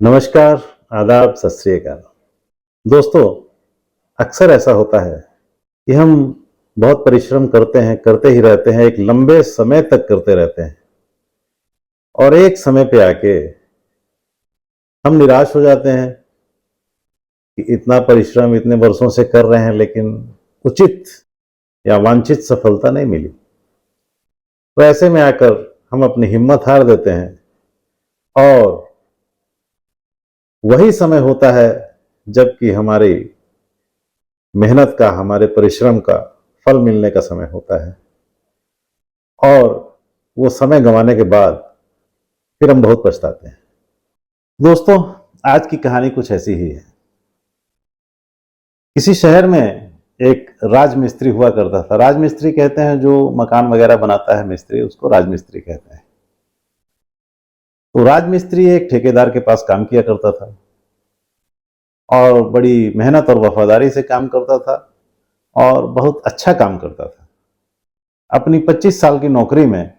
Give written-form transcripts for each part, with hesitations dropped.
नमस्कार, आदाब, सत श्री अकाल। दोस्तों, अक्सर ऐसा होता है कि हम बहुत परिश्रम करते हैं, करते ही रहते हैं, एक लंबे समय तक करते रहते हैं और एक समय पे आके हम निराश हो जाते हैं कि इतना परिश्रम इतने वर्षों से कर रहे हैं लेकिन उचित या वांछित सफलता नहीं मिली। तो ऐसे में आकर हम अपनी हिम्मत हार देते हैं और वही समय होता है जबकि हमारी मेहनत का, हमारे परिश्रम का फल मिलने का समय होता है और वो समय गंवाने के बाद फिर हम बहुत पछताते हैं। दोस्तों, आज की कहानी कुछ ऐसी ही है। किसी शहर में एक राजमिस्त्री हुआ करता था। राजमिस्त्री कहते हैं जो मकान वगैरह बनाता है मिस्त्री, उसको राजमिस्त्री कहते हैं। तो राजमिस्त्री एक ठेकेदार के पास काम किया करता था और बड़ी मेहनत और वफादारी से काम करता था और बहुत अच्छा काम करता था। अपनी 25 साल की नौकरी में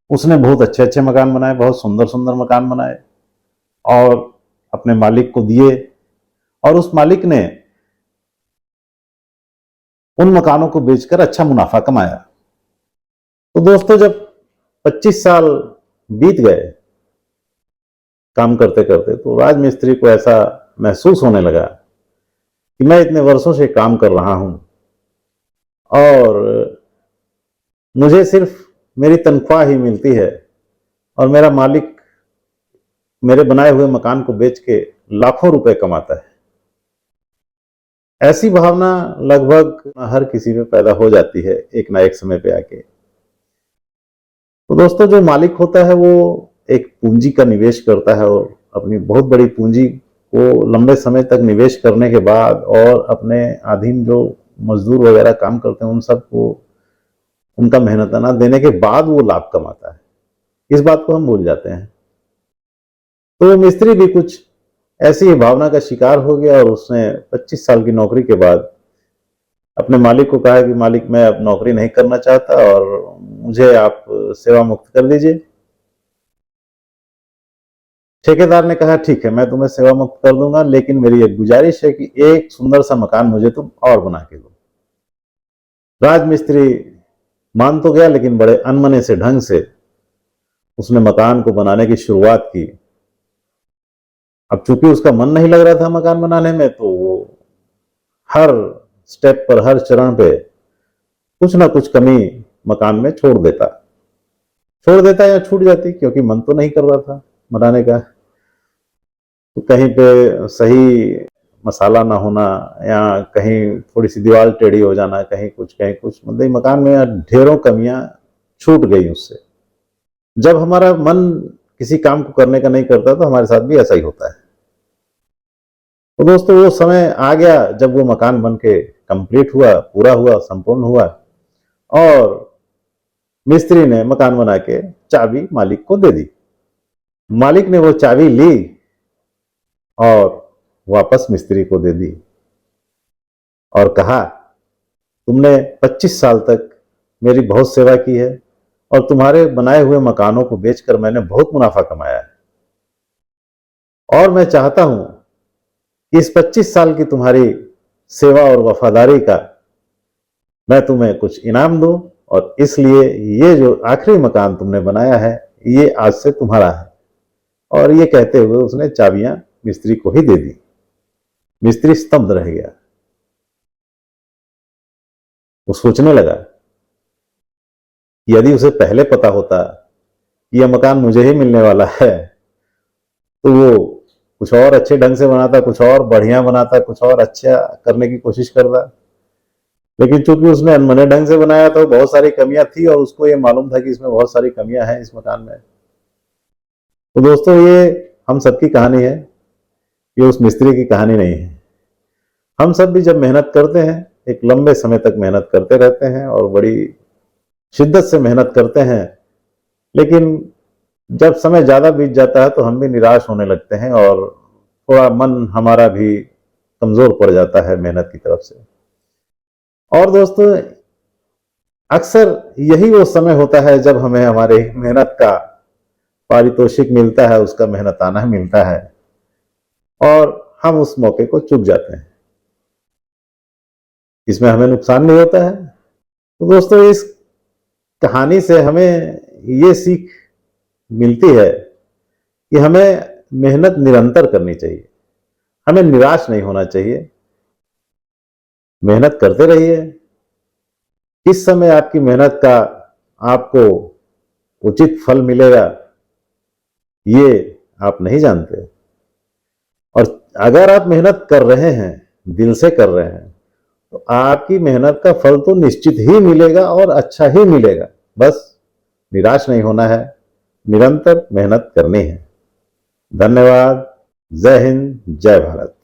उसने बहुत अच्छे अच्छे मकान बनाए, बहुत सुंदर सुंदर मकान बनाए और अपने मालिक को दिए और उस मालिक ने उन मकानों को बेचकर अच्छा मुनाफा कमाया। तो दोस्तों, जब 25 साल बीत गए काम करते करते, तो राजमिस्त्री को ऐसा महसूस होने लगा कि मैं इतने वर्षों से काम कर रहा हूं और मुझे सिर्फ मेरी तनख्वाह ही मिलती है और मेरा मालिक मेरे बनाए हुए मकान को बेच के लाखों रुपए कमाता है। ऐसी भावना लगभग हर किसी में पैदा हो जाती है एक ना एक समय पे आके। तो दोस्तों, जो मालिक होता है वो एक पूंजी का निवेश करता है और अपनी बहुत बड़ी पूंजी को लंबे समय तक निवेश करने के बाद और अपने अधीन जो मजदूर वगैरह काम करते हैं उन सबको उनका मेहनताना देने के बाद वो लाभ कमाता है। इस बात को हम भूल जाते हैं। तो मिस्त्री भी कुछ ऐसी ही भावना का शिकार हो गया और उसने 25 साल की नौकरी के बाद अपने मालिक को कहा कि मालिक, मैं अब नौकरी नहीं करना चाहता और मुझे आप सेवा मुक्त कर दीजिए। ठेकेदार ने कहा, ठीक है, मैं तुम्हें सेवा मुक्त कर दूंगा, लेकिन मेरी एक गुजारिश है कि एक सुंदर सा मकान मुझे तुम और बना के दो। राजमिस्त्री मान तो गया, लेकिन बड़े अनमने से ढंग से उसने मकान को बनाने की शुरुआत की। अब चूंकि उसका मन नहीं लग रहा था मकान बनाने में, तो वो हर स्टेप पर, हर चरण पे कुछ ना कुछ कमी मकान में छोड़ देता या छूट जाती, क्योंकि मन तो नहीं कर रहा था बनाने का। तो कहीं पे सही मसाला ना होना या कहीं थोड़ी सी दीवार टेढ़ी हो जाना, कहीं कुछ, मतलब मकान में ढेरों कमियां छूट गई उससे। जब हमारा मन किसी काम को करने का नहीं करता तो हमारे साथ भी ऐसा ही होता है। तो दोस्तों, वो समय आ गया जब वो मकान बन के कंप्लीट हुआ, पूरा हुआ, संपूर्ण हुआ और मिस्त्री ने मकान बना के चाबी मालिक को दे दी। मालिक ने वो चाबी ली और वापस मिस्त्री को दे दी और कहा, तुमने 25 साल तक मेरी बहुत सेवा की है और तुम्हारे बनाए हुए मकानों को बेचकर मैंने बहुत मुनाफा कमाया है और मैं चाहता हूं कि इस 25 साल की तुम्हारी सेवा और वफादारी का मैं तुम्हें कुछ इनाम दूं और इसलिए ये जो आखिरी मकान तुमने बनाया है ये आज से तुम्हारा है। और ये कहते हुए उसने चाबियां मिस्त्री को ही दे दी। मिस्त्री स्तब्ध रह गया। वो सोचने लगा, यदि उसे पहले पता होता कि यह मकान मुझे ही मिलने वाला है तो वो कुछ और अच्छे ढंग से बनाता, कुछ और बढ़िया बनाता, कुछ और अच्छा करने की कोशिश करता। लेकिन चूंकि उसने अनमने ढंग से बनाया था, बहुत सारी कमियां थी और उसको ये मालूम था कि इसमें बहुत सारी कमियां हैं इस मकान में। तो दोस्तों, ये हम सबकी कहानी है, ये उस मिस्त्री की कहानी नहीं है। हम सब भी जब मेहनत करते हैं, एक लंबे समय तक मेहनत करते रहते हैं और बड़ी शिद्दत से मेहनत करते हैं, लेकिन जब समय ज्यादा बीत जाता है तो हम भी निराश होने लगते हैं और थोड़ा मन हमारा भी कमजोर पड़ जाता है मेहनत की तरफ से। और दोस्तों, अक्सर यही वो समय होता है जब हमें हमारे मेहनत का पारितोषिक मिलता है, उसका मेहनताना मिलता है और हम उस मौके को चूक जाते हैं। इसमें हमें नुकसान नहीं होता है। तो दोस्तों, इस कहानी से हमें ये सीख मिलती है कि हमें मेहनत निरंतर करनी चाहिए, हमें निराश नहीं होना चाहिए। मेहनत करते रहिए। किस समय आपकी मेहनत का आपको उचित फल मिलेगा, ये आप नहीं जानते। और अगर आप मेहनत कर रहे हैं, दिल से कर रहे हैं, तो आपकी मेहनत का फल तो निश्चित ही मिलेगा और अच्छा ही मिलेगा। बस निराश नहीं होना है, निरंतर मेहनत करनी है। धन्यवाद। जय हिंद, जय भारत।